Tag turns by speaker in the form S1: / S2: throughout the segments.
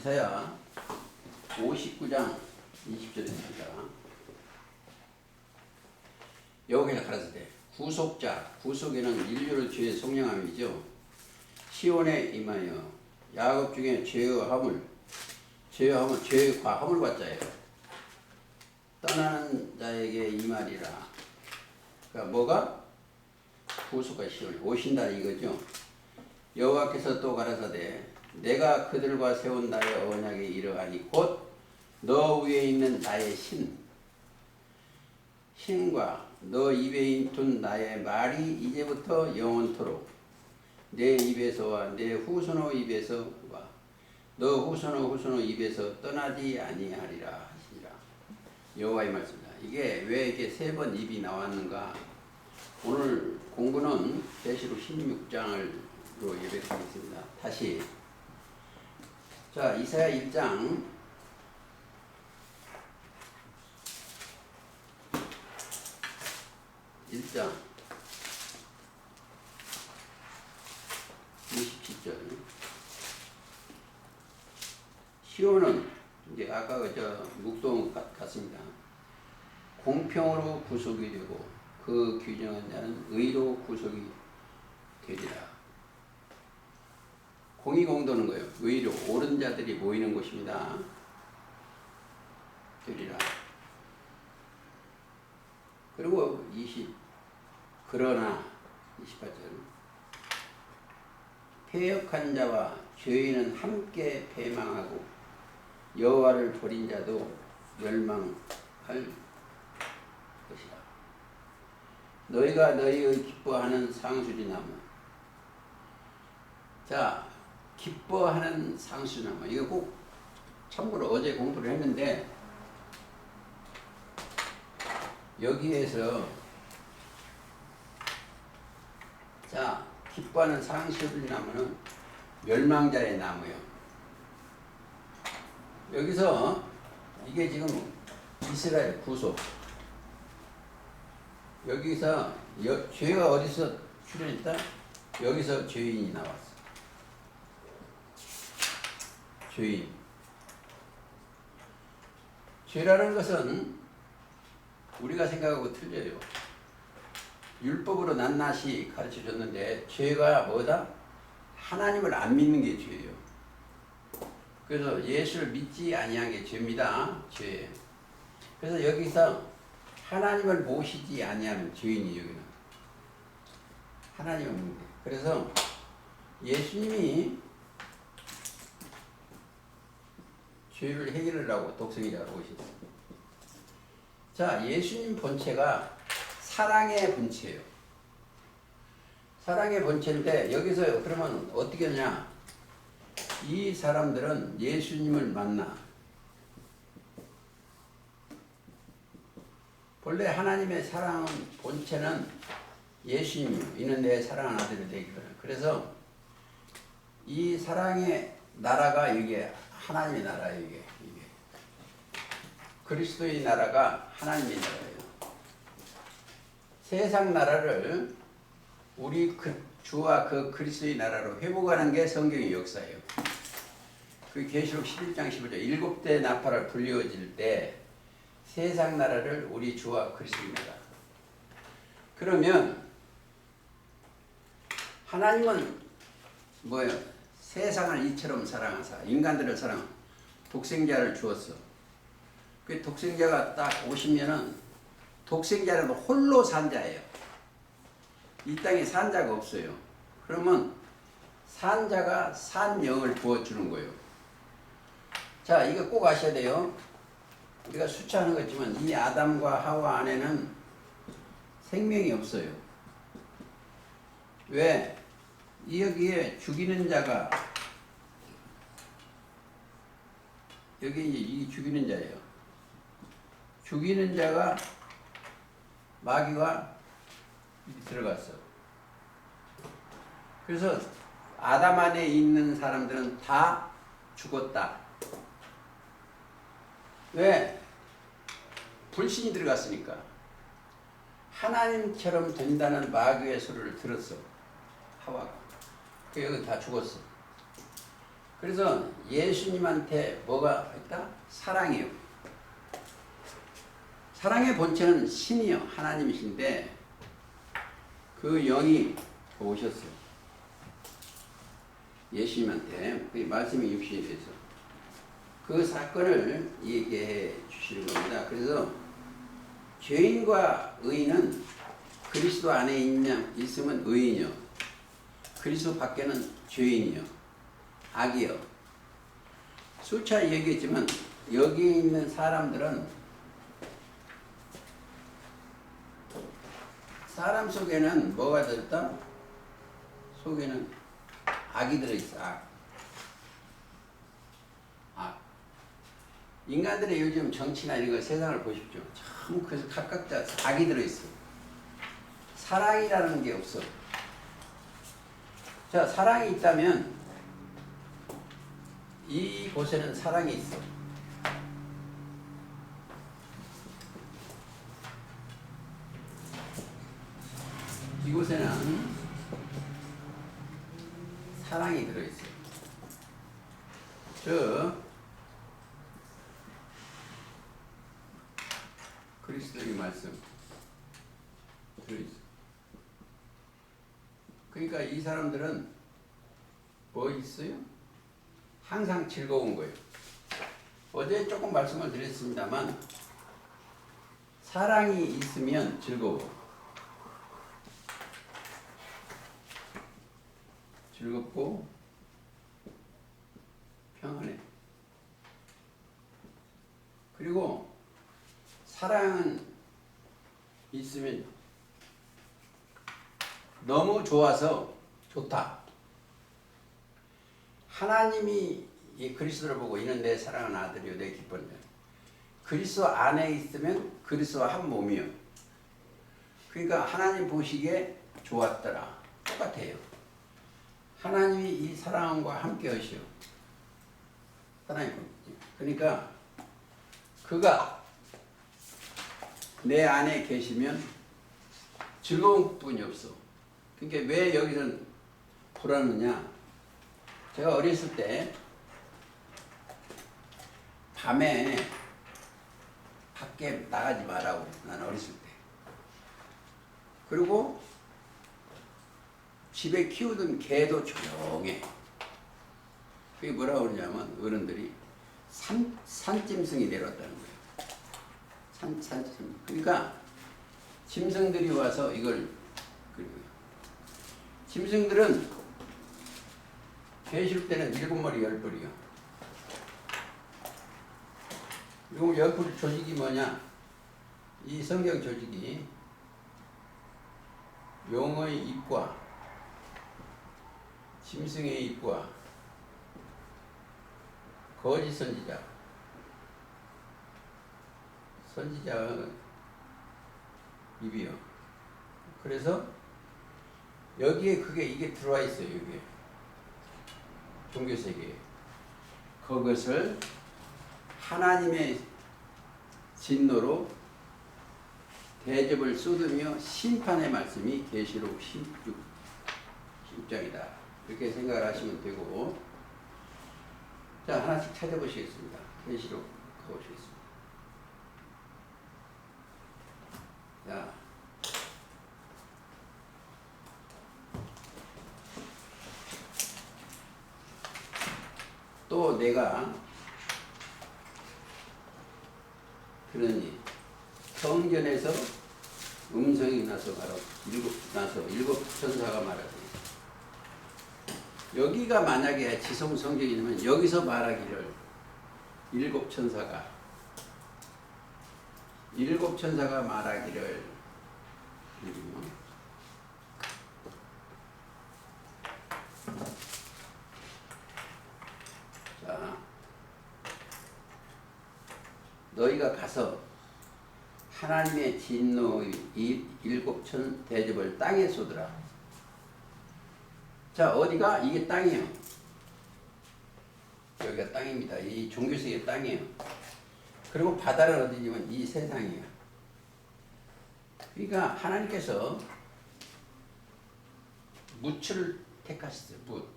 S1: 이사야 59장 20절입니다. 여호와께서 가라사대 구속자, 구속에는 인류를 죄의 속량함이죠. 시온에 임하여 야곱 중에 죄의 과함을 받자예요. 떠나는 자에게 임하리라. 그러니까 뭐가? 구속과 시온에 오신다 이거죠. 여호와께서 또 가라사대 내가 그들과 세운 나의 언약에 이르하니 곧 너 위에 있는 나의 신과 너 입에 둔 나의 말이 이제부터 영원토록 내 입에서와 내 후손의 입에서와 너 후손의 입에서 떠나지 아니하리라 하시니라. 여호와의 말씀이다. 이게 왜 이렇게 세 번 입이 나왔는가? 오늘 공부는 계시록 16장으로 예배하겠습니다. 다시 자, 이사야 1장 27절. 시온은 이제 아까 묵동 같습니다. 공평으로 구속이 되고 그 규정한 자는 의로 구속이 되리라. 공이 공도는 거예요. 의로 옳은 자들이 모이는 곳입니다. 되리라. 그리고 그러나 28절 패역한 자와 죄인은 함께 패망하고 여호와를 버린 자도 멸망할 것이다. 너희가 너희의 기뻐하는 상수리나무. 자, 기뻐하는 상수리나무. 이거 꼭 참고로 어제 공부를 했는데 여기에서 자, 기뻐하는 상수리나무는 멸망자의 나무요. 여기서 이게 지금 이스라엘 구속. 여기서 죄가 어디서 출현했다? 여기서 죄인이 나왔어. 죄인. 죄라는 것은 우리가 생각하고 틀려요. 율법으로 낱낱이 가르쳐줬는데 죄가 뭐다? 하나님을 안 믿는 게 죄예요. 그래서 예수를 믿지 아니한 게 죄입니다. 죄. 그래서 여기서 하나님을 모시지 아니하는 죄인이 여기는 하나님을 믿는 게. 그래서 예수님이 죄를 해결하려고 독생이라고 오셨어요. 자, 예수님 본체가 사랑의 본체예요. 사랑의 본체인데 여기서 그러면 어떻게 하냐? 이 사람들은 예수님을 만나. 본래 하나님의 사랑은 본체는 예수님이요. 이는 내 사랑하는 아들이 되기를. 그래서 이 사랑의 나라가 이게 하나님의 나라예요. 이게 그리스도의 나라가 하나님의 나라예요. 세상 나라를 우리 주와 그 그리스도의 나라로 회복하는 게 성경의 역사예요. 그 계시록 11장 15절 7대 나팔을 불려질 때 세상 나라를 우리 주와 그리스도의 나라. 그러면 하나님은 뭐예요? 세상을 이처럼 사랑하사 인간들을 사랑 독생자를 주었어. 그 독생자가 딱 오시면은 독생자는 홀로 산 자예요. 이 땅에 산 자가 없어요. 그러면 산 자가 산 영을 부어주는 거예요. 자, 이거 꼭 아셔야 돼요. 우리가 수차하는 거지만 이 아담과 하와 안에는 생명이 없어요. 왜? 여기에 죽이는 자가 여기 이 죽이는 자예요. 죽이는 자가 마귀가 들어갔어. 그래서 아담 안에 있는 사람들은 다 죽었다. 왜? 불신이 들어갔으니까. 하나님처럼 된다는 마귀의 소리를 들었어. 하와가. 그 여기 다 죽었어. 그래서 예수님한테 뭐가 있다? 사랑이요. 사랑의 본체는 신이요. 하나님이신데 그 영이 오셨어요. 예수님한테. 그 말씀이 육신이 돼서. 그 사건을 얘기해 주시는 겁니다. 그래서 죄인과 의인은 그리스도 안에 있으면 의인이요. 그리스도 밖에는 죄인이요. 악이요. 수차 얘기했지만 여기 있는 사람들은 사람 속에는 뭐가 들었다? 속에는 악이 들어있어. 악. 인간들의 요즘 정치나 이런 거 세상을 보십시오. 참 그래서 각각자 악이 들어있어. 사랑이라는 게 없어. 자, 사랑이 있다면 이곳에는 사랑이 있어. 이곳에는 사랑이 들어있어요. 그리스도의 말씀 들어있어요. 그러니까 이 사람들은 뭐 있어요? 항상 즐거운 거예요. 어제 조금 말씀을 드렸습니다만 사랑이 있으면 즐거워. 즐겁고 평안해. 그리고 사랑은 있으면 너무 좋아서 좋다. 하나님이 이 그리스도를 보고 이는 내 사랑하는 아들이요 내 기쁨이요. 그리스도 안에 있으면 그리스도와 한 몸이요. 그러니까 하나님 보시기에 좋았더라. 똑같아요. 하나님이 이 사랑과 함께 하시오. 하나님. 그러니까 그가 내 안에 계시면 즐거운 뿐이 없어. 그러니까 왜 여기는 불안느냐? 제가 어렸을 때 밤에 밖에 나가지 말라고. 난 어렸을 때. 그리고 집에 키우던 개도 조용해. 그게 뭐라고 그러냐면 어른들이 산짐승이 내려왔다는 거예요. 산짐승. 그러니까 짐승들이 와서 이걸 짐승들은 계실 때는 7머리 10뿌리요. 그리고 10뿌리 조직이 뭐냐? 이 성경 조직이 용의 입과 짐승의 입과 거짓 선지자 입이요. 그래서 여기에 이게 들어와 있어요. 여기에 종교 세계에. 그것을 하나님의 진노로 대접을 쏟으며 심판의 말씀이 계시록 16장이다. 그렇게 생각을 하시면 되고, 자 하나씩 찾아보시겠습니다. 계시록 가보시겠습니다. 자, 또 내가 들으니 성전에서 음성이 나서 일곱 천사가 말하더니, 여기가 만약에 지성 성경이면 여기서 말하기를 일곱 천사가 말하기를 자, 너희가 가서 하나님의 진노의 일곱 천 대접을 땅에 쏟으라. 자, 어디가? 이게 땅이에요. 여기가 땅입니다. 이 종교세계 땅이에요. 그리고 바다는 어디냐면 이 세상이에요. 그러니까 하나님께서 묻을 택하셨어요. 묻.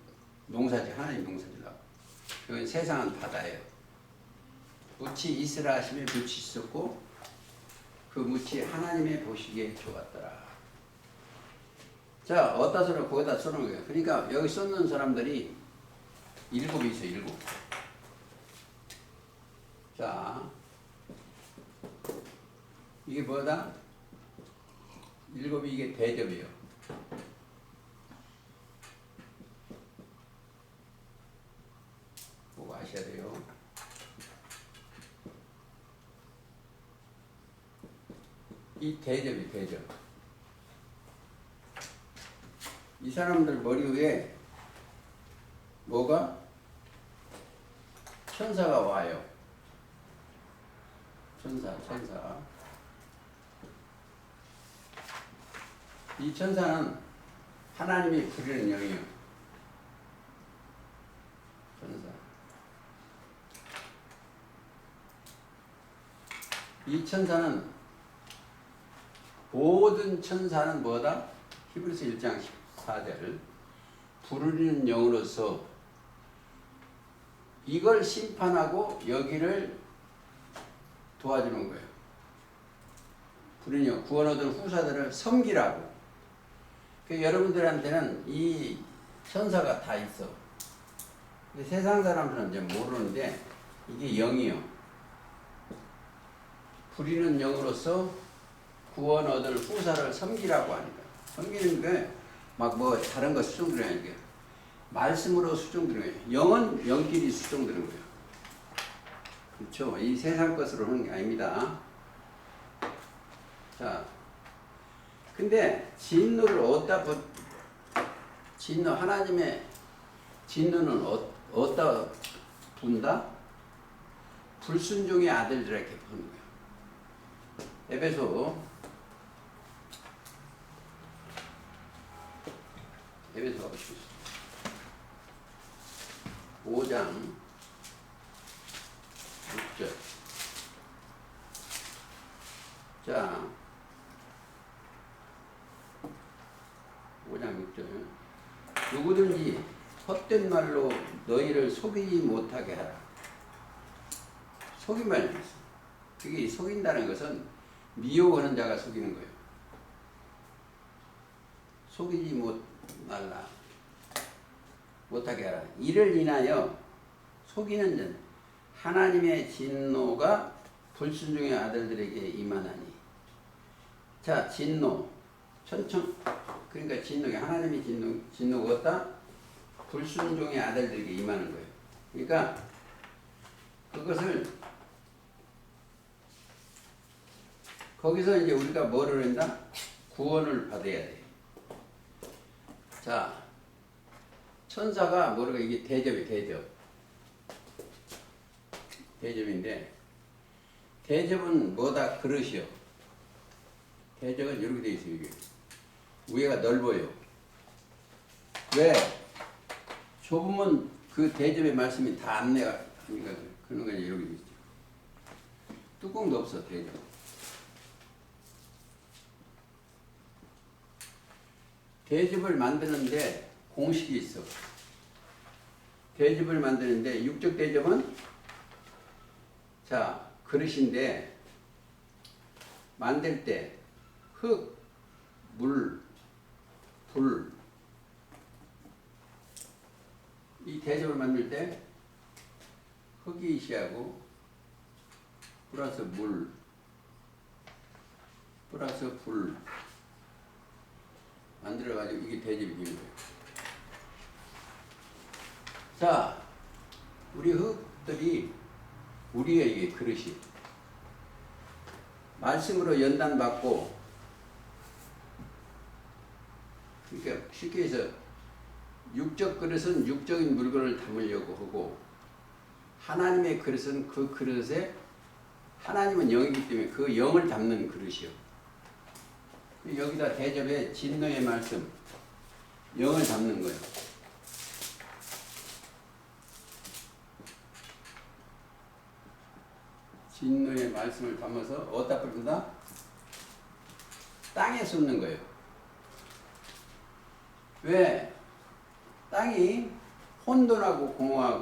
S1: 농사지, 하나님 농사지라고. 그건 세상은 바다예요. 무치 있으라 하시면 무치 있었고 그 무치 하나님의 보시기에 좋았더라. 자, 어디다 쏘는 거기다 쏘는 거예요. 그러니까 여기 쏘는 사람들이 7이 있어요. 7. 자, 이게 뭐다? 7이 이게 대접이에요. 그거 아셔야 돼요. 이 대접이 대접. 이 사람들 머리 위에 뭐가? 천사가 와요. 천사. 이 천사는 하나님이 부리는 영이에요. 천사. 이 천사는 모든 천사는 뭐다? 히브리서 1장 14절 부르는 영으로서 이걸 심판하고 여기를 도와주는 거예요. 부르는 영, 구원 얻은 후사들을 섬기라고. 여러분들한테는 이 천사가 다 있어. 근데 세상 사람들은 이제 모르는데 이게 영이요. 부리는 영으로서 구원 얻을 후사를 섬기라고 하니까. 섬기는 게 막 뭐 다른 거 수종드려야 돼. 말씀으로 수종드는 거예요. 영은 영끼리 수종드는 거예요. 그렇죠? 이 세상 것으로 하는 게 아닙니다. 자, 근데 진노를 진노 하나님의 진노는 어디다 분다? 불순종의 아들들에게 부는 거예요. 에베소 5장 6절. 자, 5장 6절. 누구든지 헛된 말로 너희를 속이지 못하게 하라. 속임말. 그게 속인다는 것은 미혹하는 자가 속이는 거예요. 속이지 말라. 못하게 하라. 이를 인하여 속이는 자 하나님의 진노가 불순종의 아들들에게 임하나니. 자, 진노. 그러니까 진노가 하나님의 진노가 어디다? 불순종의 아들들에게 임하는 거예요. 그러니까 그것을 거기서 이제 우리가 뭐를 한다? 구원을 받아야 돼. 자, 천사가 뭐라고 이게 대접인데 대접은 뭐다? 그릇이요. 대접은 이렇게 돼 있어요. 이게 위에가 넓어요. 왜? 좁으면 그 대접의 말씀이 다 안내가 하니까 그런 거 이렇게 돼 있죠. 뚜껑도 없어. 대접. 대접을 만드는데 공식이 있어. 대접을 만드는데 육적 대접은 자, 그릇인데 만들 때 흙, 물, 불. 이 대접을 만들 때 흙이 시하고 플러스 물, 플러스 불 만들어가지고 이게 대접이 되는 거예요. 자, 우리 흙들이 우리의 이게 그릇이 말씀으로 연단받고, 그러니까 쉽게 해서 육적 그릇은 육적인 물건을 담으려고 하고 하나님의 그릇은 그 그릇에 하나님은 영이기 때문에 그 영을 담는 그릇이요. 여기다 대접에 진노의 말씀, 영을 담는 거예요. 진노의 말씀을 담아서 어디다 뿌린다? 땅에 쏟는 거예요. 왜? 땅이 혼돈하고 공허하고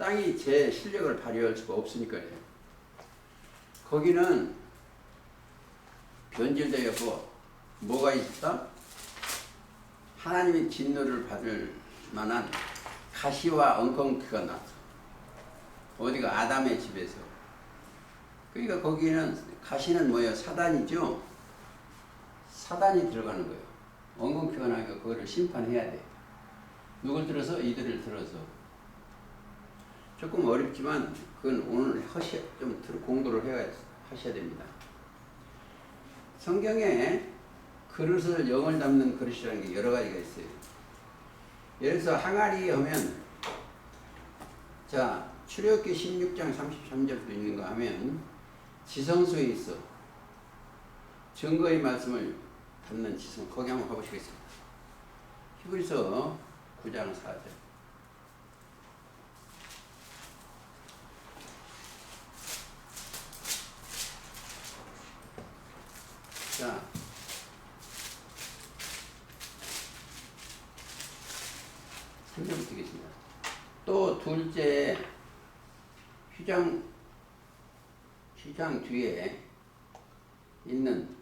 S1: 땅이 제 실력을 발휘할 수가 없으니까요. 거기는 변질되었고 뭐가 있었다? 하나님의 진노를 받을 만한 가시와 엉겅퀴가 나서 어디가 아담의 집에서. 그러니까 거기는 가시는 뭐예요? 사단이죠. 사단이 들어가는 거예요. 엉겅퀴가 나니까 그거를 심판해야 돼. 누굴 들어서? 이들을 들어서. 조금 어렵지만 그건 오늘 좀 공부를 하셔야 됩니다. 성경에 그릇을 영을 담는 그릇이라는 게 여러 가지가 있어요. 예를 들어서 항아리 하면, 자, 출애굽기 16장 33절도 있는가 하면 지성소에 있어 증거의 말씀을 담는 지성, 거기 한번 가보시겠습니다. 히브리서 9장 4절. 자, 선생부터 겠습니다. 또 둘째 휘장 뒤에 있는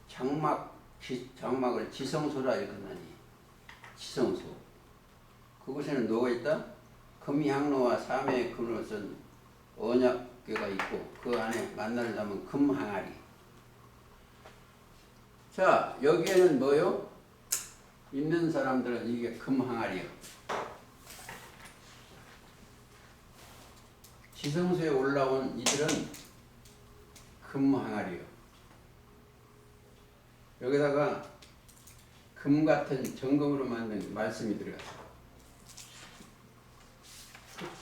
S1: 장막을 지성소라 일컫나니. 지성소. 그곳에는 뭐가 있다? 금향로와 삼의 금으로 쓴 언약궤가 있고 그 안에 만나를 담은 금항아리. 자, 여기에는 뭐요? 있는 사람들은 이게 금항아리야. 지성소에 올라온 이들은 금항아리요. 여기다가 금 같은 정금으로 만든 말씀이 들어갔어.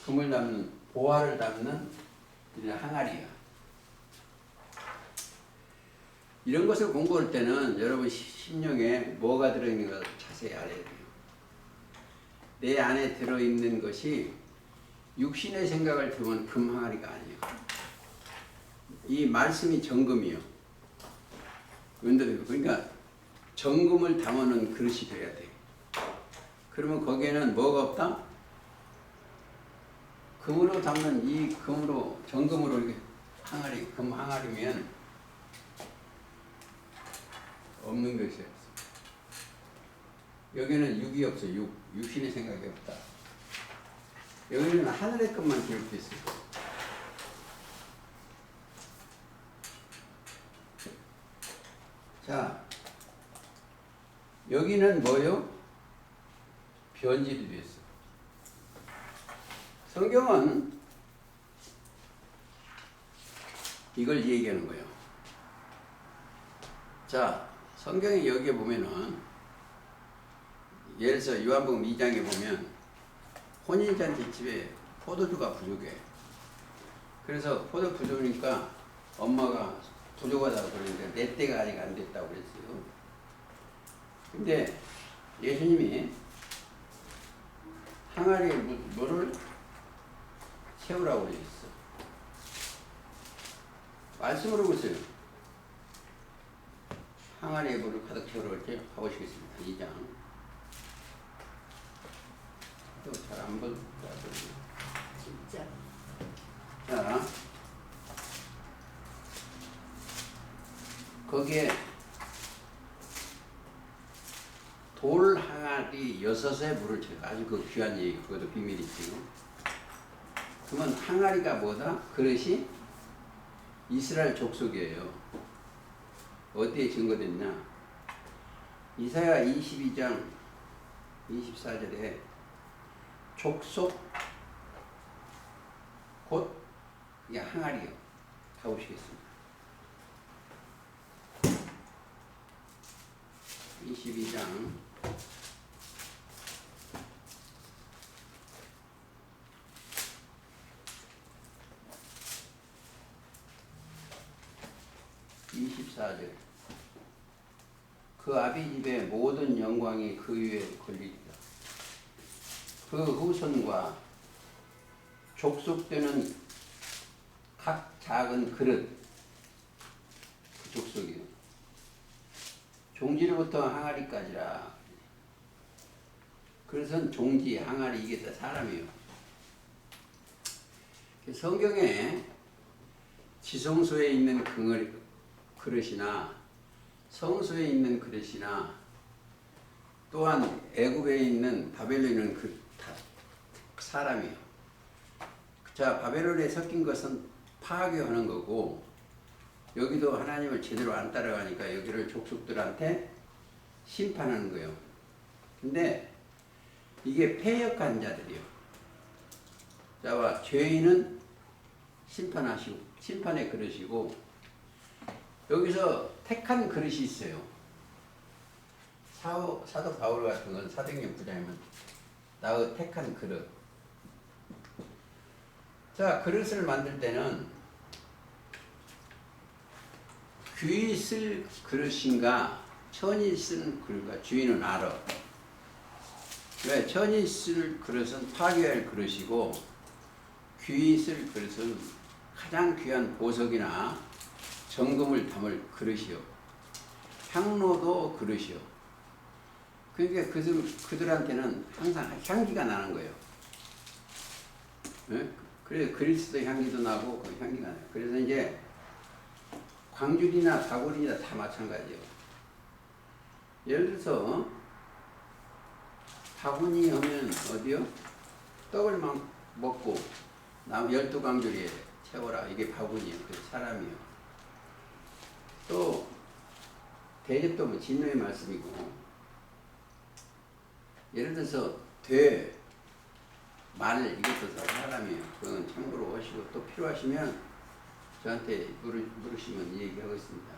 S1: 금을 담는, 보화를 담는 항아리야. 이런 것을 공부할 때는 여러분 심령에 뭐가 들어있는가 자세히 알아야 돼요. 내 안에 들어있는 것이 육신의 생각을 들면 금항아리가 아니에요. 이 말씀이 정금이요. 그러니까 정금을 담아놓은 그릇이 돼야 돼. 그러면 거기에는 뭐가 없다? 금으로 담는 이 정금으로 이렇게 항아리, 금 항아리면 없는 것이 없어. 여기는 육이 없어. 육신의 생각이 없다. 여기는 하늘의 것만 기록되어 있어요. 자, 여기는 뭐요? 변질이 되었어. 성경은 이걸 얘기하는 거예요. 자, 성경에 여기에 보면은 예를 들어서 요한복음 2장에 보면 혼인잔치 집에 포도주가 부족해. 그래서 포도 부족하니까 엄마가 부족하다고 그러는데 내 때가 아직 안 됐다고 그랬어요. 근데 예수님이 항아리에 물을 채우라고 그러셨어. 말씀으로 보세요. 항아리에 물을 가득 채우라고 할게요. 가보시겠습니다. 2장. 또 잘 안 보다.
S2: 진짜.
S1: 자, 거기에 돌 항아리 6에 물을 채워. 아주 그 귀한 얘기, 그것도 비밀이지요. 그러면 항아리가 뭐다? 그릇이 이스라엘 족속이에요. 어디에 증거됐냐? 이사야 22장 24절에 족속 곧 이게 항아리요. 가보시겠습니다. 22장 24절. 그 아비집의 모든 영광이 그 위에 걸리리라. 그 후손과 족속되는 각 작은 그릇, 그 족속이요. 종지로부터 항아리까지라. 그래서 종지, 항아리 이게 다 사람이요. 성경에 지성소에 있는 그릇이나 성소에 있는 그릇이나 또한 애굽에 있는 바벨론에 있는 다 사람이에요. 자, 바벨론에 섞인 것은 파괴하는 거고 여기도 하나님을 제대로 안 따라가니까 여기를 족속들한테 심판하는 거예요. 근데 이게 패역한 자들이요. 자, 죄인은 심판하시고 심판의 그릇이고 여기서 택한 그릇이 있어요. 사도 바울 같은 건 사도행전 9장이면 나의 택한 그릇. 자, 그릇을 만들 때는 귀 쓸 그릇인가 천이 쓴 그릇인가 주인은 알아. 왜? 천이 쓸 그릇은 파괴할 그릇이고 귀 쓸 그릇은 가장 귀한 보석이나 정금을 담을 그릇이요. 향로도 그릇이요. 그러니까 그들한테는 항상 향기가 나는 거예요. 네? 그래서 그리스도 향기도 나고 그 향기가 나요. 그래서 이제 광주리나 다구리나 다 마찬가지예요. 예를 들어서 바구니 하면 어디요? 떡을 막 먹고 12광주리에 채워라. 이게 바구니예요. 그 사람이요. 또 대접도 뭐 진노의 말씀이고 예를 들어서 말 이것도 다 사람이에요. 그건 참고로 오시고 또 필요하시면 저한테 물으시면 얘기하겠습니다.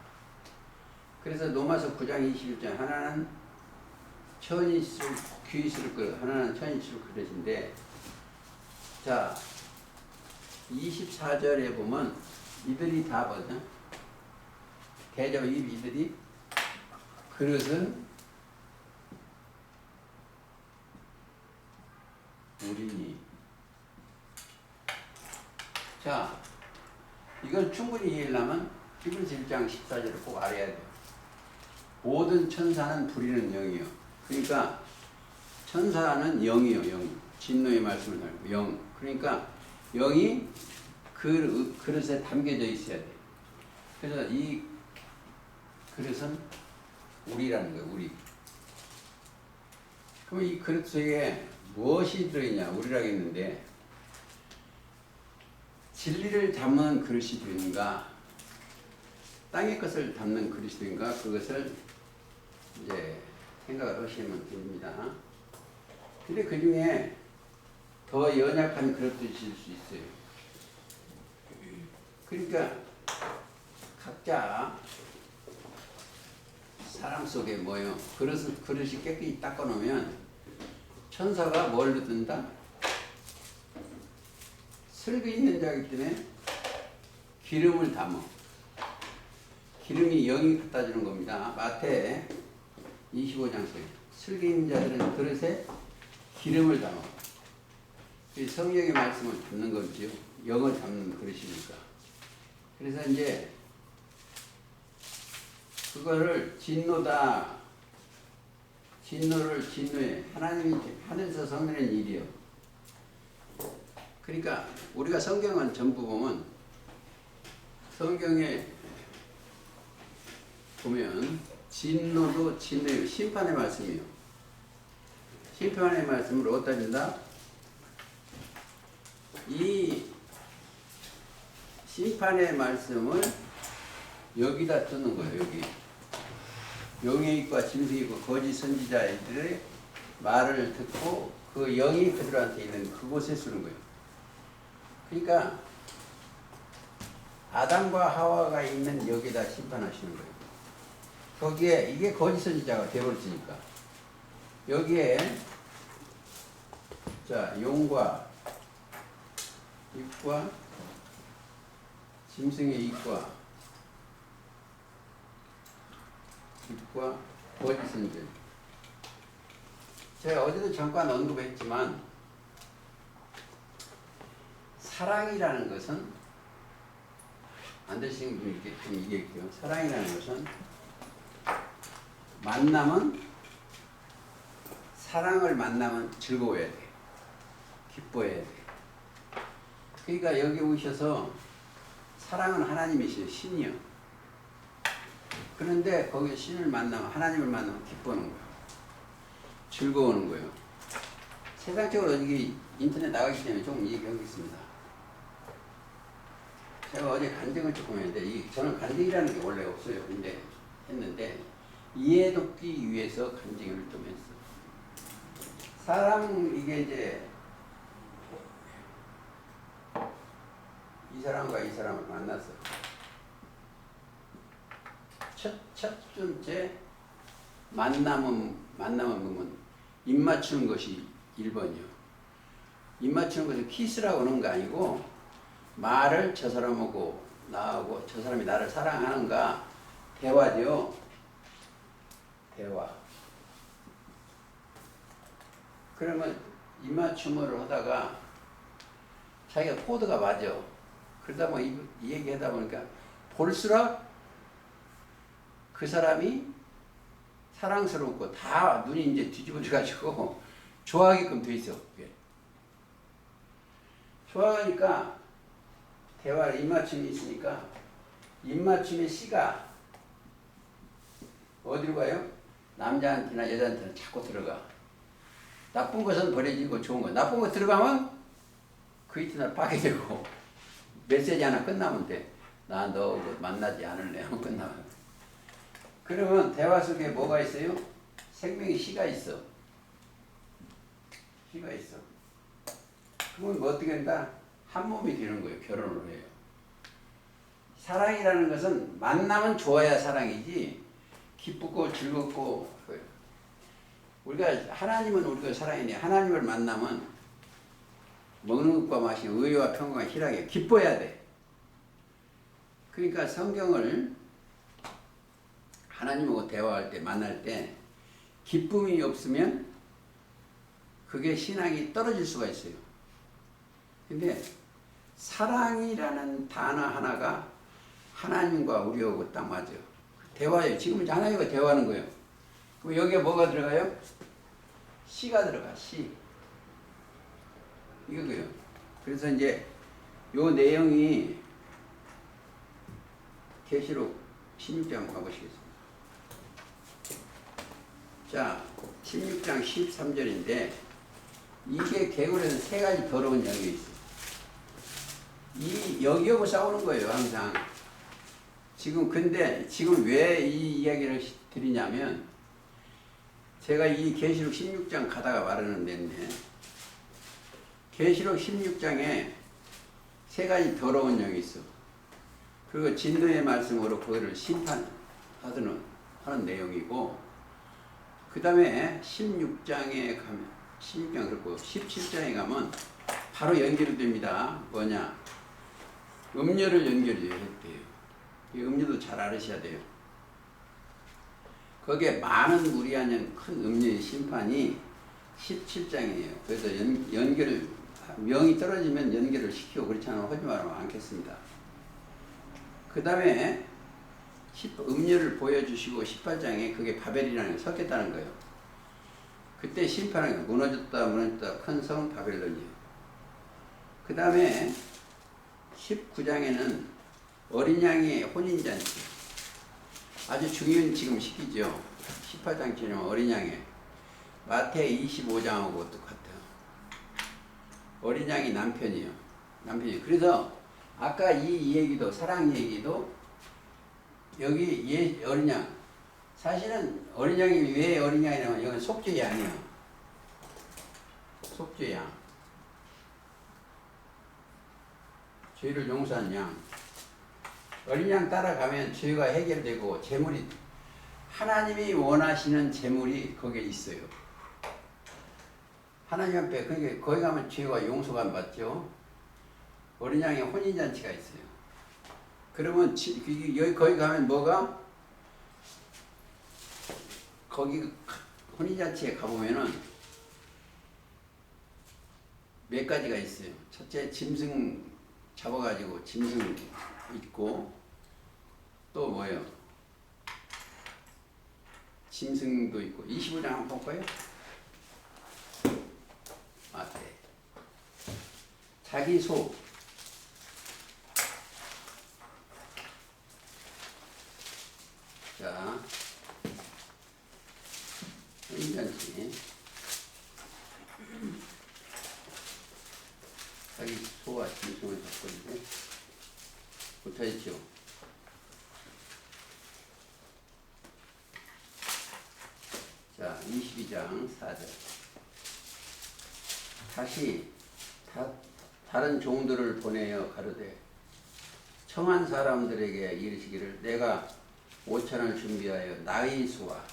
S1: 그래서 로마서 9장 21절 하나는 천이 쓸 귀 쓸 그릇 하나는 천이 쓸 그릇인데 자 24절에 보면 이들이 다 보죠. 대접 이들이 그릇은 우리니. 자, 이걸 충분히 이해하려면 히브리서 1장 14절을 꼭 알아야 돼요. 모든 천사는 부리는 영이요. 그러니까 천사는 영이요, 영. 진노의 말씀을 달고 영. 그러니까 영이 그 그릇에 담겨져 있어야 돼. 그래서 이 그릇은 우리라는 거예요, 우리. 그럼 이 그릇 속에 무엇이 들어있냐? 우리라고 했는데 진리를 담는 그릇이 되는가? 땅의 것을 담는 그릇이 되는가? 그것을 이제 생각을 하시면 됩니다. 근데 그 중에 더 연약한 그릇도 있을 수 있어요. 그러니까 각자 사람 속에 뭐요? 그릇이 깨끗이 닦아놓으면 천사가 뭘 든다? 슬기 있는 자이기 때문에 기름을 담어. 기름이 영이 갖다 주는 겁니다. 마태 25장 속에 슬기 있는 자들은 그릇에 기름을 담아. 성령의 말씀을 담는 거죠. 영을 담는 그릇이니까. 그래서 이제 그거를 진노다. 진노를 진노해. 하나님이 하늘에서 성내는 일이요. 그러니까 우리가 성경은 전부 보면 성경에 보면 진노도 진노예요. 심판의 말씀이에요. 심판의 말씀을 어디다 준다? 이 심판의 말씀을 여기다 두는 거예요. 여기. 영의 입과 짐승의 입과 거짓 선지자들의 말을 듣고 그 영이 그들한테 있는 그곳에 쓰는 거예요. 그러니까 아담과 하와가 있는 여기다 심판하시는 거예요. 거기에 이게 거짓 선지자가 되어버렸으니까 여기에 자 용과 입과 짐승의 입과 거짓 선지자. 제가 어제도 잠깐 언급했지만 사랑이라는 것은 안 되시는 분께 좀 얘기할게요. 사랑이라는 것은 사랑을 만나면 즐거워야 돼. 기뻐해야 돼. 그러니까 여기 오셔서 사랑은 하나님이시요 신이요. 그런데 거기 신을 만나면 하나님을 만나면 기뻐하는 거예요. 즐거워하는 거예요. 세상적으로 이게 인터넷 나가기 때문에 조금 얘기하겠습니다. 제가 어제 간증을 조금 했는데 저는 간증이라는 게 원래 없어요. 근데 했는데 이해돕기 위해서 간증을 좀 했어. 사람 이게 이제 이 사람과 이 사람을 만났어. 첫 번째 만남은 보면 입 맞추는 것이 1번이요. 입 맞추는 것은 키스라고 하는 거 아니고 말을 저 사람하고 나하고 저 사람이 나를 사랑하는가 대화죠. 대화. 그러면 입 맞춤을 하다가 자기가 코드가 맞아. 그러다 뭐 이 얘기하다 보니까 볼수록 그 사람이 사랑스럽고 다 눈이 이제 뒤집어져가지고 좋아하게끔 돼 있어. 그게. 좋아하니까 대화를 입맞춤이 있으니까 입맞춤의 씨가 어디로 가요? 남자한테나 여자한테나 자꾸 들어가. 나쁜 것은 버려지고 좋은 거. 나쁜 거 들어가면 그 이튿날 파괴되고 메시지 하나 끝나면 돼. 나 너 만나지 않을래 하면 끝나면. 그러면 대화 속에 뭐가 있어요? 생명의 씨가 있어. 씨가 있어. 그러면 뭐 어떻게 된다? 한 몸이 되는 거예요. 결혼을 해요. 사랑이라는 것은 만나면 좋아야 사랑이지 기쁘고 즐겁고 우리가 하나님은 우리가 사랑이네. 하나님을 만나면 먹는 것과 마시는 의와 평강과 희락에 기뻐야 돼. 그러니까 성경을 하나님하고 대화할 때 만날 때 기쁨이 없으면 그게 신앙이 떨어질 수가 있어요. 근데 사랑이라는 단어 하나가 하나님과 우리하고 딱 맞아요. 대화예요. 지금 하나님과 대화하는 거예요. 그럼 여기에 뭐가 들어가요? 씨가 들어가. 씨. 이거고요. 그래서 이제 요 내용이 계시록 16장 가보시겠습니다. 자, 16장 13절인데 이게 개굴에서 세 가지 더러운 영이 있어요. 이 여기하고 싸우는 거예요, 항상. 근데 지금 왜 이 이야기를 드리냐면 제가 이 계시록 16장 가다가 말하는 데인데 계시록 16장에 세 가지 더러운 영이 있어. 그리고 진노의 말씀으로 그거를 심판하는 내용이고 그 다음에 16장에 가면 16장 그렇고 17장에 가면 바로 연결이 됩니다. 뭐냐? 음료를 연결해야 돼요. 이 음료도 잘 알으셔야 돼요. 거기에 많은 무리한 큰 음료의 심판이 17장이에요. 그래서 연결을 명이 떨어지면 연결을 시키고 그렇지 않으면 하지 말면 않겠습니다. 그 다음에 음료를 보여주시고 18장에 그게 바벨이라는 게 섞였다는 거예요. 그때 심판은 무너졌다 큰 성 바벨론이에요. 그 다음에 19장에는 어린 양의 혼인잔치 아주 중요한 지금 시기죠. 18장처럼 어린 양의 마태 25장하고 똑같아요. 어린 양이 남편이에요. 그래서 아까 이 얘기도 사랑 얘기도 여기 어린 양 사실은 어린 양이 왜 어린 양이냐면 이건 속죄 양이에요. 속죄 양. 죄를 용서한 양. 어린 양 따라가면 죄가 해결되고 재물이 하나님이 원하시는 재물이 거기에 있어요. 하나님 앞에 그러니까 거기 가면 죄가 용서가 안 받죠. 어린 양의 혼인잔치가 있어요. 그러면 거기 가면 뭐가? 거기 혼인잔치에 가보면은 몇 가지가 있어요. 첫째 짐승 잡아가지고 짐승 있고 또 뭐예요? 짐승도 있고 25장 한번 볼까요? 마태 자기 소 써 있죠. 자, 22장 4절. 다시 다른 종들을 보내어 가로되 청한 사람들에게 이르시기를 내가 5천을 준비하여 나이수와,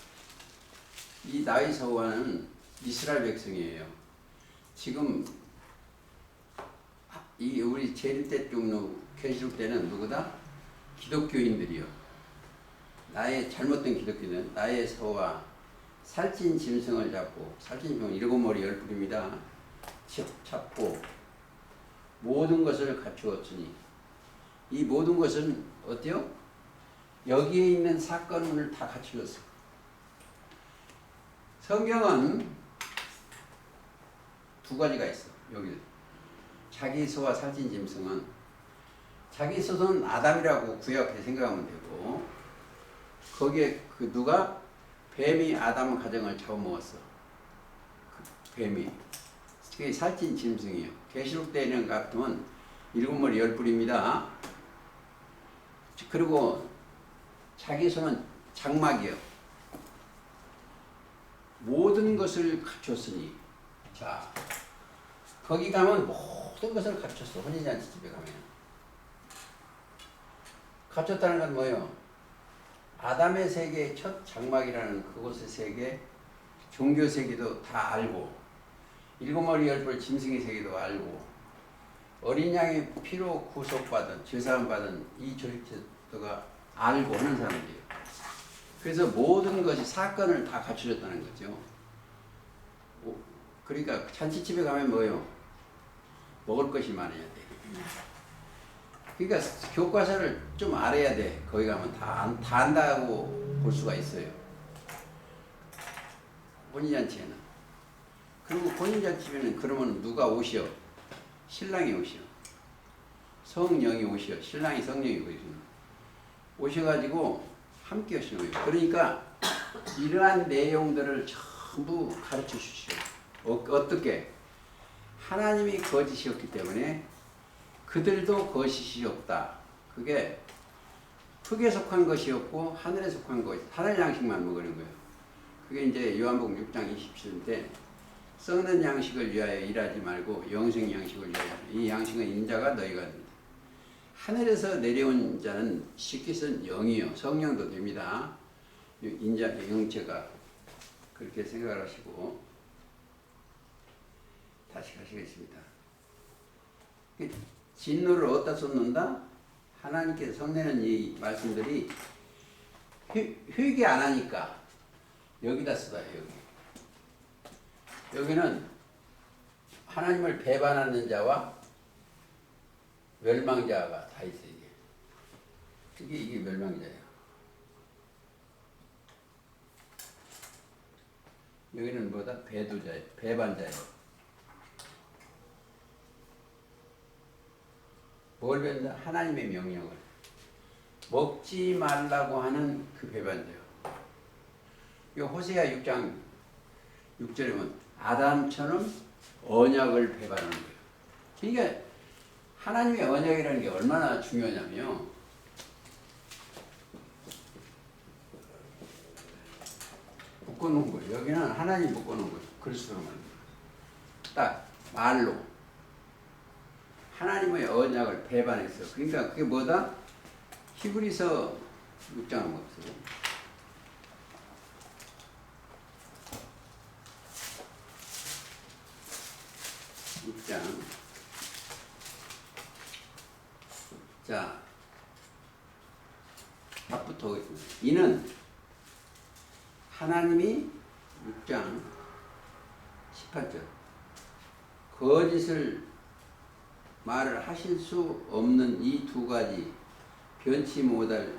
S1: 이 나이수와는 이스라엘 백성이에요. 지금 이 우리 재림때 종로 계시록 때는 누구다? 기독교인들이요. 나의 잘못된 기독교는 나의 서와 살찐 짐승을 잡고, 살찐 짐승은 7머리 10뿔입니다. 잡고 모든 것을 갖추었으니, 이 모든 것은 어때요? 여기에 있는 사건을 다 갖추었어. 성경은 두 가지가 있어. 여기 자기 소와 살찐 짐승은, 자기 소는 아담이라고 구약에 생각하면 되고, 거기에 그 누가 뱀이 아담 가정을 잡아먹었어. 그 뱀이. 그게 살찐 짐승이에요. 계시록 때는 같으면 7머리 10뿔입니다. 그리고 자기 손은 장막이요. 모든 것을 갖췄으니. 자, 거기 가면 모든 것을 갖췄어. 혼인잔치 집에 가면. 갖췄다는 건 뭐예요? 아담의 세계의 첫 장막이라는 그곳의 세계, 종교 세계도 다 알고, 7머리 10뿔 짐승의 세계도 알고, 어린 양의 피로 구속받은, 죄사함 받은 이 조직체도가 알고 하는 사람들이에요. 그래서 모든 것이 사건을 다 갖추셨다는 거죠. 그러니까 잔치집에 가면 뭐예요? 먹을 것이 많아야 돼. 그러니까 교과서를 좀 알아야 돼. 거기 가면 다 안다고 볼 수가 있어요. 혼인잔치에는. 그리고 혼인잔치에는 그러면 누가 오시오? 신랑이 오시오. 성령이 오시오. 신랑이 성령이 오시오. 오셔가지고 함께 오시는 거예요. 그러니까 이러한 내용들을 전부 가르쳐 주시오. 어떻게? 하나님이 거짓이었기 때문에 그들도 거짓이 없다. 그게 흙에 속한 것이었고 하늘에 속한 것, 하늘 양식만 먹는 거예요. 그게 이제 요한복음 6장 27절인데, 썩는 양식을 위하여 일하지 말고 영생 양식을 위하여, 이 양식은 인자가 너희가 된다. 하늘에서 내려온 자는 쉽게 쓴 영이요, 성령도 됩니다. 인자의 영체가. 그렇게 생각을 하시고 다시 가시겠습니다. 진노를 어디다 쏟는다? 하나님께서 성내는 이 말씀들이 회개 안 하니까 여기다 쏟아요. 여기는 하나님을 배반하는 자와 멸망자가 다 있어요. 이게 멸망자예요. 여기는 뭐다? 배도자예요. 배반자예요. 뭘 배반자? 하나님의 명령을 먹지 말라고 하는 그 배반자예요. 이 호세아 6장 6절에 보면 아담처럼 언약을 배반하는 거예요. 그러니까 하나님의 언약이라는 게 얼마나 중요하냐면요. 묶어놓은 거예요. 여기는 하나님 묶어놓은 거예요. 글씨로 만든 거예요. 딱 말로 하나님의 언약을 배반했어요. 그러니까 그게 뭐다? 히브리서 6장은 없어요. 6장. 자, 답부터 하겠습니다. 이는 하나님이 6장 18절 거짓을 말을 하실 수 없는 이 두 가지 변치 못할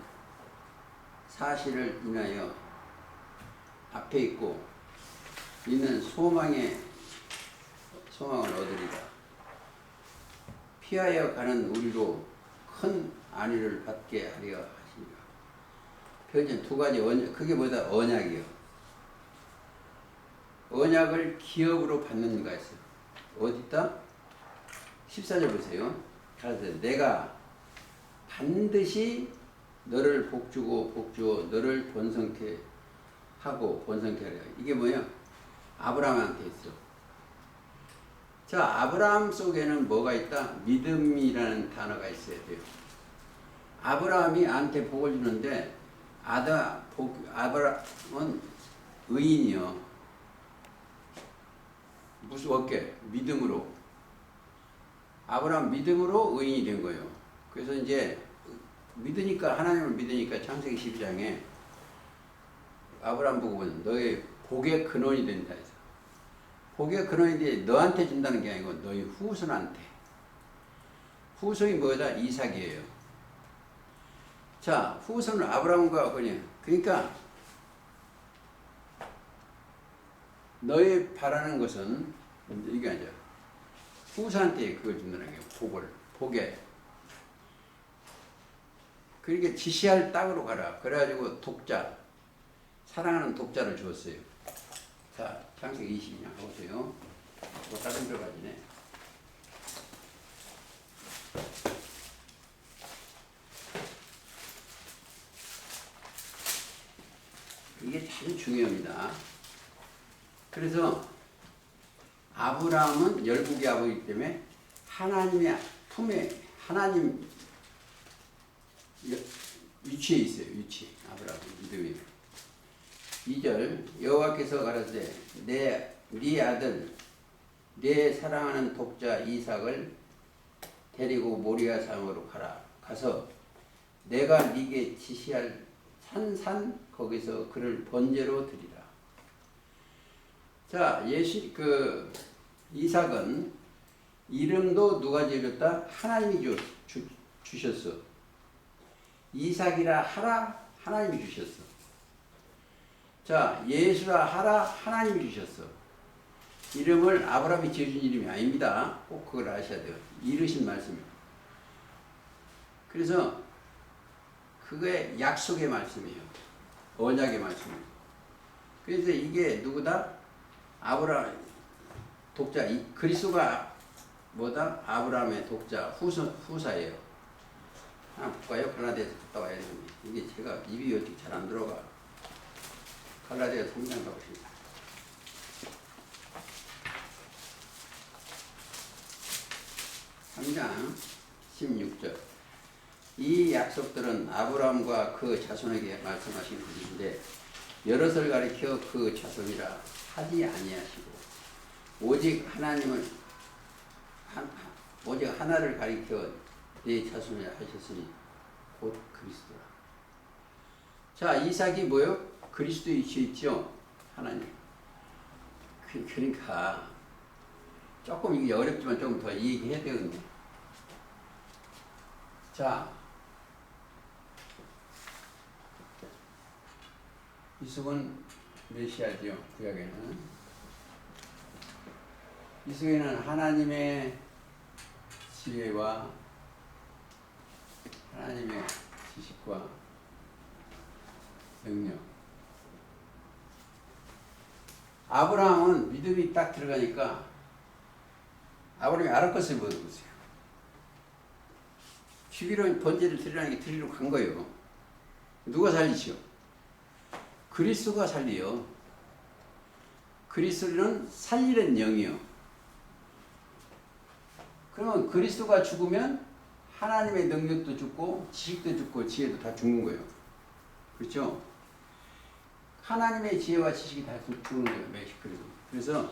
S1: 사실을 인하여 앞에 있고 이는 소망을 얻으리라. 피하여 가는 우리로 큰 안위를 받게 하려 하십니다. 표현 두 가지 언약, 그게 뭐다? 언약이요. 언약을 기업으로 받는 이가 있어요. 어디 있다? 14절 보세요. 가르쳐 내가 반드시 너를 복주고 복주어 너를 번성케 하고 번성케 하리라. 이게 뭐야? 아브라함한테 있어. 자, 아브라함 속에는 뭐가 있다? 믿음이라는 단어가 있어야 돼요. 아브라함이 나한테 복을 주는데 아브라함은 의인이요. 무슨 어깨? 믿음으로. 아브라함 믿음으로 의인이 된 거예요. 그래서 이제 믿으니까 하나님을 믿으니까 창세기 12장에 아브라함 보고 보면 너의 복의 근원이 된다 해서 복의 근원이 너한테 준다는 게 아니고 너희 후손한테. 후손이 뭐다? 이삭이에요. 자, 후손은 아브라함과 그러니까 너희 바라는 것은 이게 아니야. 후손한테 그걸 준다는 게 복에. 그러니까 지시할 땅으로 가라. 그래가지고 사랑하는 독자를 주었어요. 자, 창세기 22장 가보세요. 또 다른 들어가지네. 이게 참 중요합니다. 그래서 아브라함은 열국의 아버지이기 때문에 하나님의 품에 하나님 위치에 있어요. 위치. 아브라함 믿음이. 2절 여호와께서 가라사대 네 아들 네 사랑하는 독자 이삭을 데리고 모리아 산으로 가서 내가 네게 지시할 산산 거기서 그를 번제로 드리라. 자, 이삭은 이름도 누가 지었다? 하나님이 주셨어. 이삭이라 하라 하나님이 주셨어. 자, 예수라 하라 하나님이 주셨어. 이름을 아브라함이 지어준 이름이 아닙니다. 꼭 그걸 아셔야 돼요. 이르신 말씀이에요. 그래서 그게 약속의 말씀이에요. 언약의 말씀이에요. 그래서 이게 누구다? 아브라함 독자. 그리스도가 뭐다? 아브라함의 독자 후사예요. 하나 볼까요? 갈라디아서 갔다 와야 되는데 이게 제가 입이 어떻게 잘 안 들어가. 갈라디아 3장 가보십니다. (3장) 16절 이 약속들은 아브라함과 그 자손에게 말씀하신 것인데 여럿을 가리켜 그 자손이라 하지 아니하시고 오직 하나를 가리켜 네 자손이라 하셨으니 곧 그리스도라. 자, 이삭이 뭐요? 그리스도에 위치해 있죠. 하나님. 그러니까 조금 이게 어렵지만 조금 더 얘기해야 되거든요. 자, 이삭은 메시아죠. 구약에는. 이삭에는 하나님의 지혜와 하나님의 지식과 능력. 아브라함은 믿음이 딱 들어가니까 아브라함이 알을 것을 못 보세요. 주기로 번제를 드리라는 게 드리러 간 거예요. 누가 살리죠? 그리스도가 살리요. 그리스도는 살리는 영이요. 그러면 그리스도가 죽으면 하나님의 능력도 죽고 지식도 죽고 지혜도 다 죽는 거예요. 그렇죠? 하나님의 지혜와 지식이 다 죽는 거예요. 그래서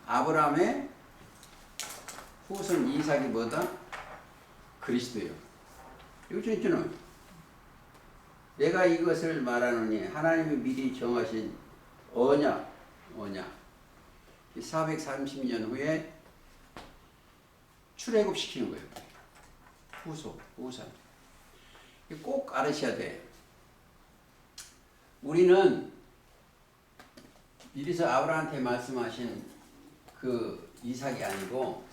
S1: 아브라함의 후손 이삭이 뭐다? 그리스도예요. 여기 있잖아요. 내가 이것을 말하노니 하나님이 미리 정하신 언약 430년 후에 출애굽시키는 거예요. 후손. 꼭 알으셔야 돼. 우리는 미리서 아브라함한테 말씀하신 그 이삭이 아니고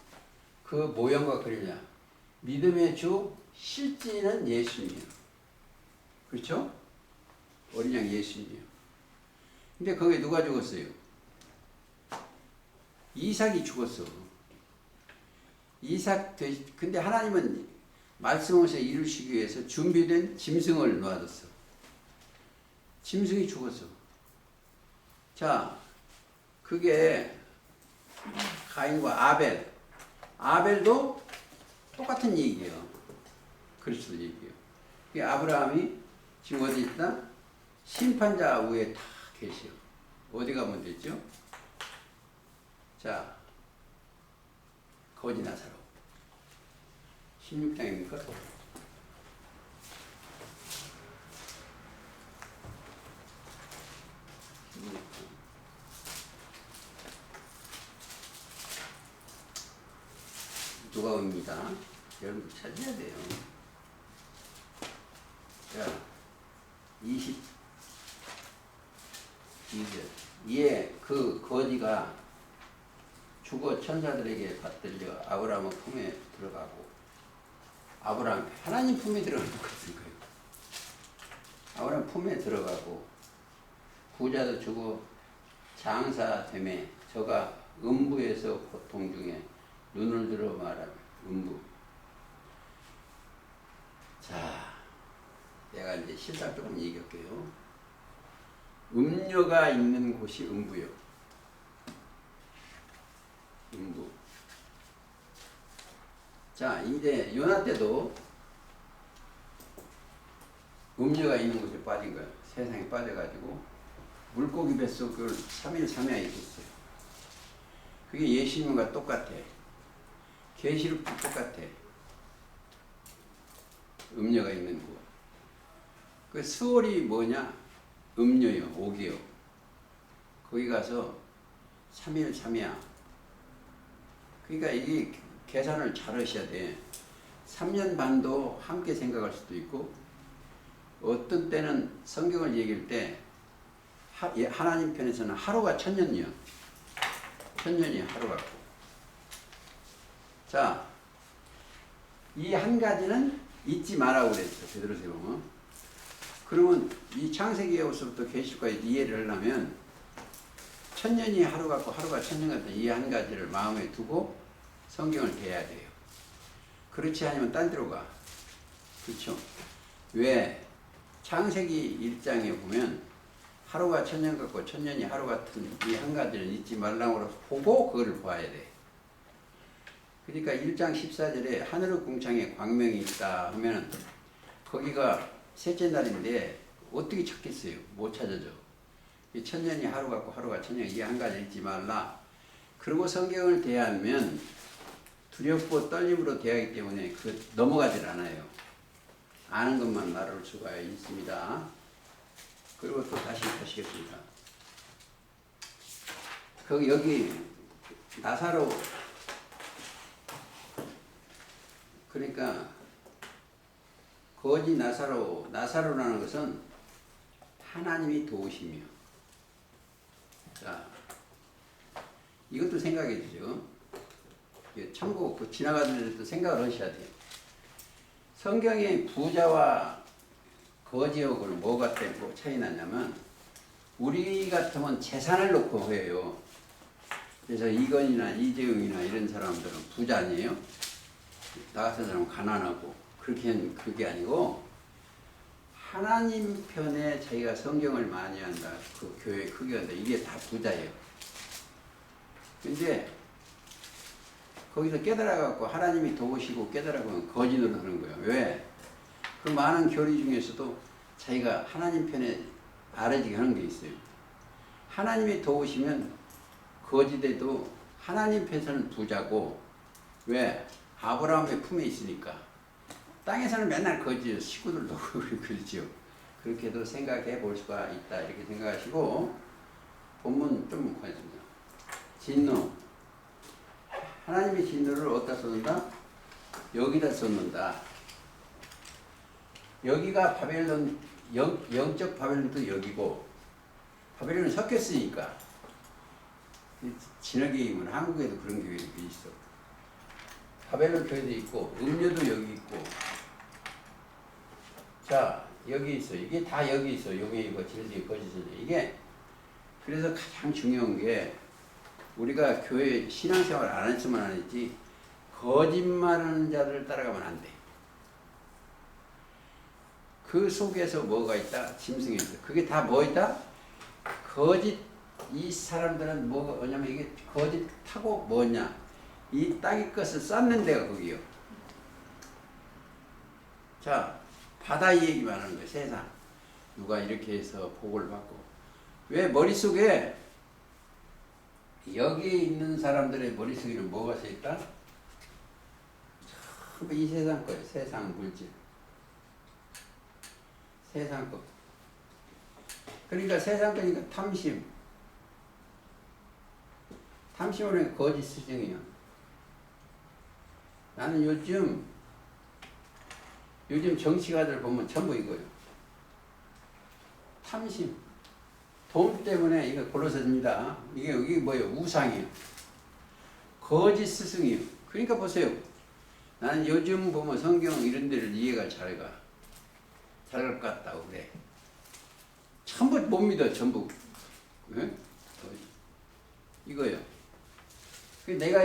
S1: 그 모형과 그림이야. 믿음의 주 실제는 예수님이에요. 그렇죠? 어린 양 예수님이에요. 근데 거기에 누가 죽었어요? 이삭이 죽었어. 근데 하나님은 말씀을 이루시기 위해서 준비된 짐승을 놓아뒀어. 짐승이 죽었어. 자, 그게 가인과 아벨. 아벨도 똑같은 얘기예요. 그리스도 얘기예요. 이 아브라함이 지금 어디 있다? 심판자 위에 다 계셔. 어디 가면 되죠? 자, 거지 나사로. 16장입니까? 누가 옵니다. 여러분 찾아야 돼요. 자, 22절. 이에 그 거지가 죽어 천사들에게 받들려 아브라함의 품에 들어가고, 아브라함 하나님 품에 들어가는 것같은 거예요. 아브라함 품에 들어가고 부자도 죽어 장사됨에 저가 음부에서 고통 중에 눈을 들어 말하며 음부. 자, 내가 이제 실사 조금 얘기할게요. 음녀가 있는 곳이 음부요. 음부. 자, 이제 요나 때도 음녀가 있는 곳에 빠진 거예요. 세상에 빠져가지고 물고기 뱃속을 3일 3야에 있었어요. 그게 예수님과 똑같아. 계시록도 똑같아. 음녀가 있는 곳. 그 수월이 뭐냐? 음녀요, 옥이요. 거기 가서 3일 3야. 그러니까 이게 계산을 잘 하셔야 돼. 3년 반도 함께 생각할 수도 있고, 어떤 때는 성경을 얘기할 때 하나님 편에서는 하루가 1000년이요. 1000년이 하루 같고. 자, 이 한 가지는 잊지 말라고 그랬어. 베드로서. 그러면 이 창세기에서부터 계시록까지 이해를 하려면 1000년이 하루 같고 하루가 1000년 같은 이 한 가지를 마음에 두고 성경을 대해야 돼요. 그렇지 않으면 딴 데로 가. 그렇죠? 왜? 창세기 1장에 보면 하루가 1000년 같고 1000년이 하루 같은 이 한 가지를 잊지 말라고 보고 그걸 봐야 돼. 그러니까 1장 14절에 하늘의 궁창에 광명이 있다 하면 거기가 셋째 날인데 어떻게 찾겠어요? 못 찾아져. 이 1000년이 하루 같고 하루가 1000년 이 한 가지 잊지 말라. 그리고 성경을 대하면 두렵고 떨림으로 대하기 때문에 그 넘어가질 않아요. 아는 것만 말할 수가 있습니다. 그리고 또 다시 보시겠습니다. 여기 나사로, 그러니까 거지 나사로라는 것은 하나님이 도우시며. 자, 이것도 생각해 주죠. 참고 지나가는 데도 생각을 하셔야 돼요. 성경의 부자와 거지역을 뭐가 때문에 차이 나냐면, 우리 같으면 재산을 놓고 해요. 그래서 이건이나 이재용이나 이런 사람들은 부자 아니에요? 나 같은 사람은 가난하고. 그게 아니고 하나님 편에 자기가 성경을 많이 한다. 그 교회 크게 한다. 이게 다 부자예요. 근데 거기서 깨달아갖고 하나님이 도우시고 깨달아보면 거지 노릇하는 거예요. 왜? 그 많은 교리 중에서도 자기가 하나님 편에 아래지게 하는 게 있어요. 하나님이 도우시면 거지돼도 하나님 편에서는 부자고. 왜? 아브라함의 품에 있으니까. 땅에서는 맨날 거지요. 식구들도 그렇죠. 그렇게도 생각해 볼 수가 있다. 이렇게 생각하시고, 본문 좀 보겠습니다. 진노. 하나님의 진노를 어디다 쏟는다? 여기다 쏟는다. 여기가 바벨론, 영적 바벨론도 여기고, 바벨론은 섞였으니까. 진흙에 있면 한국에도 그런 교회도 있어. 바벨론 교회도 있고, 음료도 여기 있고. 자, 여기 있어. 이게 다 여기 있어. 여기 이거 진흙이 거짓이죠. 이게 그래서 가장 중요한 게, 우리가 교회 신앙생활 안 했으면 안 했지, 거짓말하는 자들을 따라가면 안 돼. 그 속에서 뭐가 있다? 짐승에서. 그게 다 뭐 있다? 거짓. 이 사람들은 뭐냐면 이게 거짓하고 뭐냐? 이 땅의 것을 쌓는 데가 거기요. 자, 바다 얘기만 하는 거예요. 세상. 누가 이렇게 해서 복을 받고. 왜 머릿속에 여기에 있는 사람들의 머릿속에는 뭐가 써 있다? 전부 이 세상 거예요. 세상 물질. 세상 거. 그러니까 세상 거니까 탐심. 탐심은 거짓 수정이야. 나는 요즘 정치가들 보면 전부 이거예요. 탐심. 돈 때문에 이거 골로새입니다. 이게 뭐예요? 우상이에요. 거짓 스승이에요. 그러니까 보세요. 나는 요즘 보면 성경 이런 데를 이해가 잘 갈 것 같다고 그래. 전부 못 믿어, 전부. 네? 이거요. 내가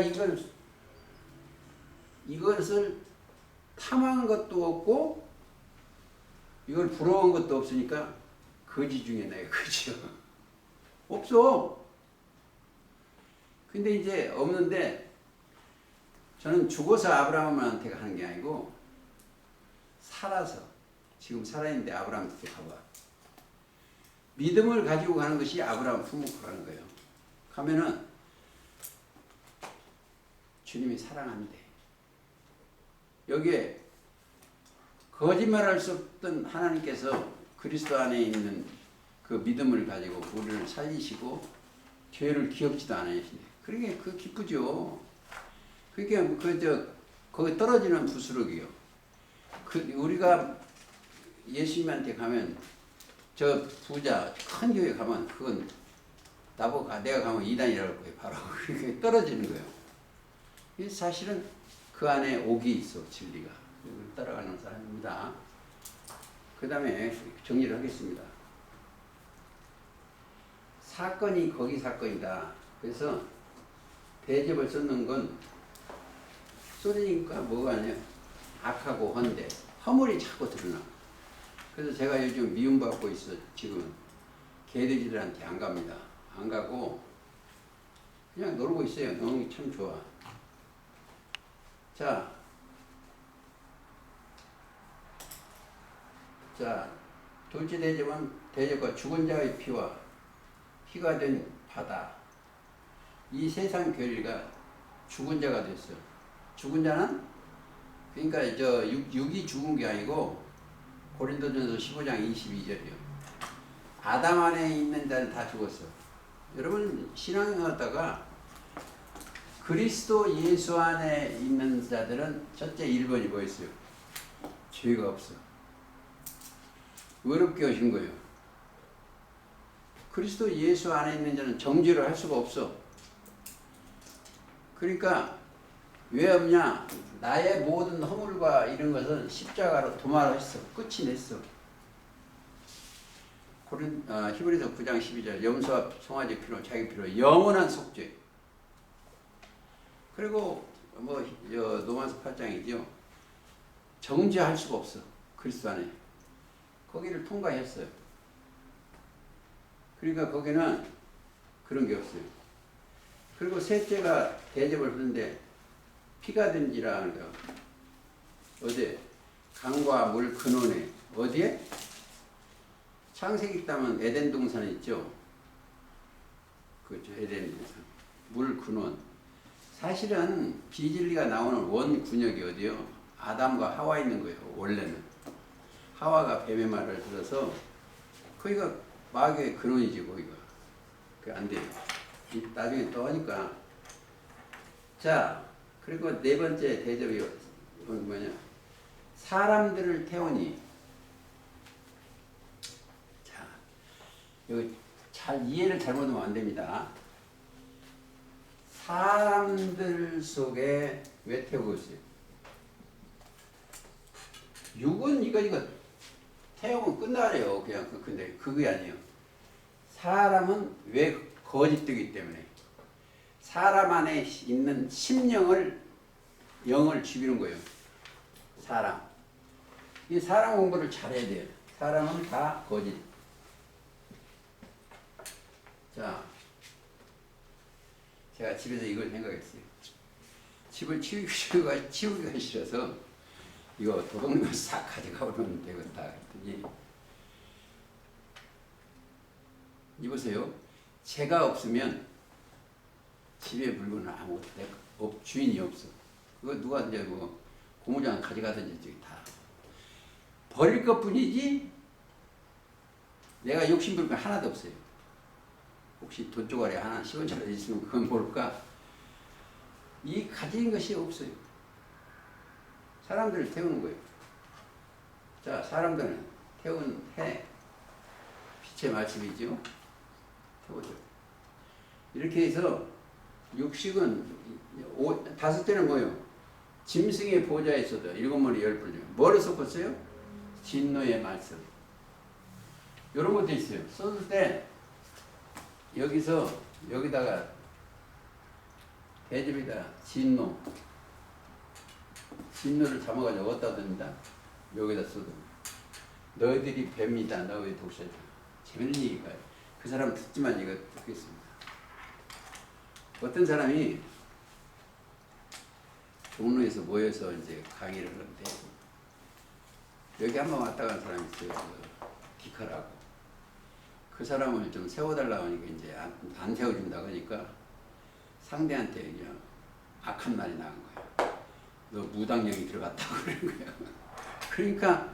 S1: 이것을 탐한 것도 없고, 이걸 부러운 것도 없으니까, 거지 중에 나요, 거지요. 없어. 근데 이제 없는데, 저는 죽어서 아브라함한테 가는 게 아니고, 살아서, 지금 살아있는데 아브라함한테 가봐. 믿음을 가지고 가는 것이 아브라함 품고 가는 거예요. 가면은, 주님이 사랑한대. 여기에 거짓말할 수 없던 하나님께서 그리스도 안에 있는 그 믿음을 가지고 우리를 살리시고 죄를 기억지도 않으시네. 그러게 그 기쁘죠. 그게 거기 떨어지는 부스러기요. 우리가 예수님한테 가면 저 부자 큰 교회 가면 그건 나보고 내가 가면 이단이라고 할 거예요. 바로 그게 떨어지는 거예요. 사실은 그 안에 옥이 있어, 진리가. 그걸 따라가는 사람입니다. 그 다음에 정리를 하겠습니다. 사건이 거기 사건이다. 그래서 대접을 썼는 건 소리니까 뭐가 아니야. 악하고 헌데 허물이 자꾸 드러나. 그래서 제가 요즘 미움받고 있어. 지금 개돼지들한테 안 갑니다. 안 가고 그냥 놀고 있어요. 너무 참 좋아. 자, 둘째 대접은 대접과 죽은 자의 피가 된 바다. 이 세상 교리가 죽은 자가 됐어요. 죽은 자는 그러니까 육이 죽은 게 아니고 고린도전서 15장 22절이요. 아담 안에 있는 자는 다 죽었어. 여러분 신앙하다가 그리스도 예수 안에 있는 자들은 첫째 1번이 뭐였어요? 죄가 없어. 의롭게 하신 거예요. 그리스도 예수 안에 있는 자는 정죄를 할 수가 없어. 그러니까 왜 없냐? 나의 모든 허물과 이런 것은 십자가로 도말했어. 끝이 냈어. 히브리서 9장 12절 염소와 송아지 피로 자기 피로 영원한 속죄. 그리고 로마서 8장이죠. 정죄할 수가 없어. 그리스도 안에. 거기를 통과했어요. 그러니까 거기는 그런 게 없어요. 그리고 셋째가 대접을 하는데 피가 된지라 하는 거. 어디에? 강과 물 근원에. 어디에? 창세기 따면 에덴 동산에 있죠. 그렇죠. 에덴 동산. 물 근원. 사실은 비진리가 나오는 원군역이 어디요? 아담과 하와 있는 거예요. 원래는. 하와가 뱀의 말을 들어서 거기가 마귀의 근원이지 거기가. 그게 안 돼요. 나중에 또 하니까. 자, 그리고 네 번째 대접이 뭐냐? 사람들을 태우니. 자, 여기 잘 이해를 잘못하면 안 됩니다. 사람들 속에 왜 태우고 있어요? 육은 이거 태우면 끝나래요. 그냥 근데 그게 아니에요. 사람은 왜 거짓되기 때문에 사람 안에 있는 심령을 영을 죽이는 거예요. 사람. 이 사람 공부를 잘해야 돼요. 사람은 다 거짓. 자, 제가 집에서 이걸 생각했어요. 집을 치우기가 싫어서 이거 도둑놈 싹 가져가 오면 되겠다 했더니 이보세요. 제가 없으면 집에 물건은 아무것도 주인이 없어. 그거 누가 이제 뭐 고무장 가져가든지 저기 다 버릴 것뿐이지 내가 욕심 부릴 거 하나도 없어요. 혹시 돈 쪼가리 하나 10원짜리 있으면 그건 뭘까? 이 가진 것이 없어요. 사람들을 태우는 거예요. 자, 사람들은 태운 해 빛의 말씀이죠. 태우죠. 이렇게 해서 육식은 다섯 때는 뭐예요? 짐승의 보좌에 있어도 일곱 머리 열 뿔 중에 뭐를 섞었어요? 진노의 말씀. 이런 것도 있어요. 썼을 때 여기다가 대접에다 진노를 담아가지고 어디다 둡니다. 여기다 써도 너희들이 뱀이다. 너희 독사다. 재밌는 얘기가요. 그 사람은 듣지만 이거 듣겠습니다. 어떤 사람이 종로에서 모여서 이제 강의를 하는데 여기 한번 왔다 간 사람이 있어요. 기카라고. 그 사람을 좀 세워달라고 하니까 이제 안 세워준다 그러니까 상대한테 그냥 악한 말이 나온 거예요. 너 무당령이 들어갔다고 그러는 거예요. 그러니까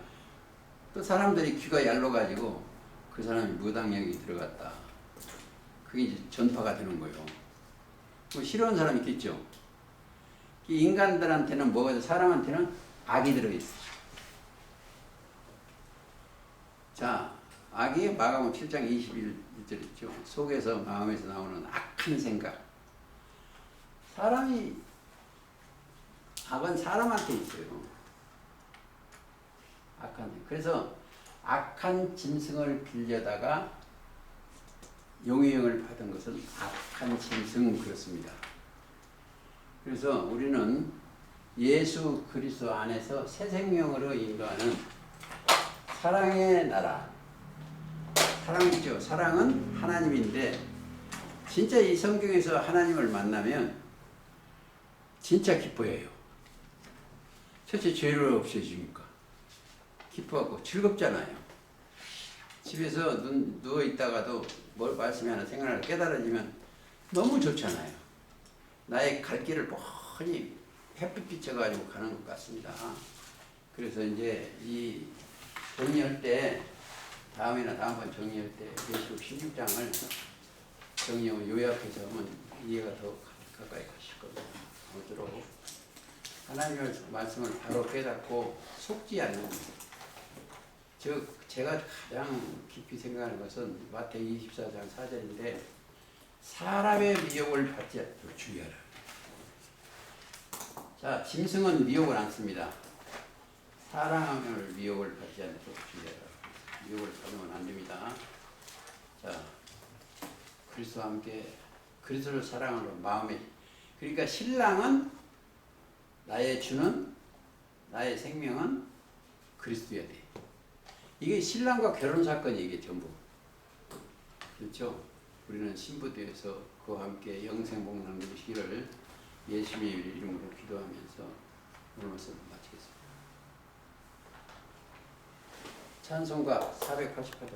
S1: 또 사람들이 귀가 얇아가지고 그 사람이 무당령이 들어갔다. 그게 이제 전파가 되는 거예요. 뭐 싫어하는 사람이 있겠죠. 인간들한테는 뭐가 있어? 사람한테는 악이 들어있어. 자, 악이 마가복음 7장 21절 있죠. 속에서 마음에서 나오는 악한 생각. 악은 사람한테 있어요. 그래서 악한 짐승을 빌려다가 용의형을 받은 것은 악한 짐승 그렇습니다. 그래서 우리는 예수 그리스도 안에서 새 생명으로 인도하는 사랑의 나라. 사랑이죠. 사랑은 하나님인데 진짜 이 성경에서 하나님을 만나면 진짜 기뻐해요. 첫째 죄를 없애주니까 기뻐하고 즐겁잖아요. 집에서 누워있다가도 뭘 말씀이 하나 생각나서 깨달아지면 너무 좋잖아요. 나의 갈 길을 뻔히 햇빛 비춰가지고 가는 것 같습니다. 그래서 이제 이 정리할 때 다음번 정리할 때 예수록 16장을 정리하고 요약해서 하면 이해가 더 가까이 가실 겁니다. 아무쪼록 하나님의 말씀을 바로 깨닫고 속지 않는 즉 제가 가장 깊이 생각하는 것은 마태복음 24장 4절인데 사람의 미혹을 받지 않도록 주의하라. 자, 짐승은 미혹을 않습니다. 사람을 미혹을 받지 않도록 주의하라. 미혹을 받으면 안 됩니다. 자, 그리스도와 함께 그리스도를 사랑하는 마음에 그러니까 신랑은 나의 주는 나의 생명은 그리스도야 돼. 이게 신랑과 결혼 사건이 이게 전부. 그렇죠? 우리는 신부되어서 그와 함께 영생 복락 누리시기를 예수님의 이름으로 기도하면서 오늘 말씀을 마치겠습니다. 찬송가 488장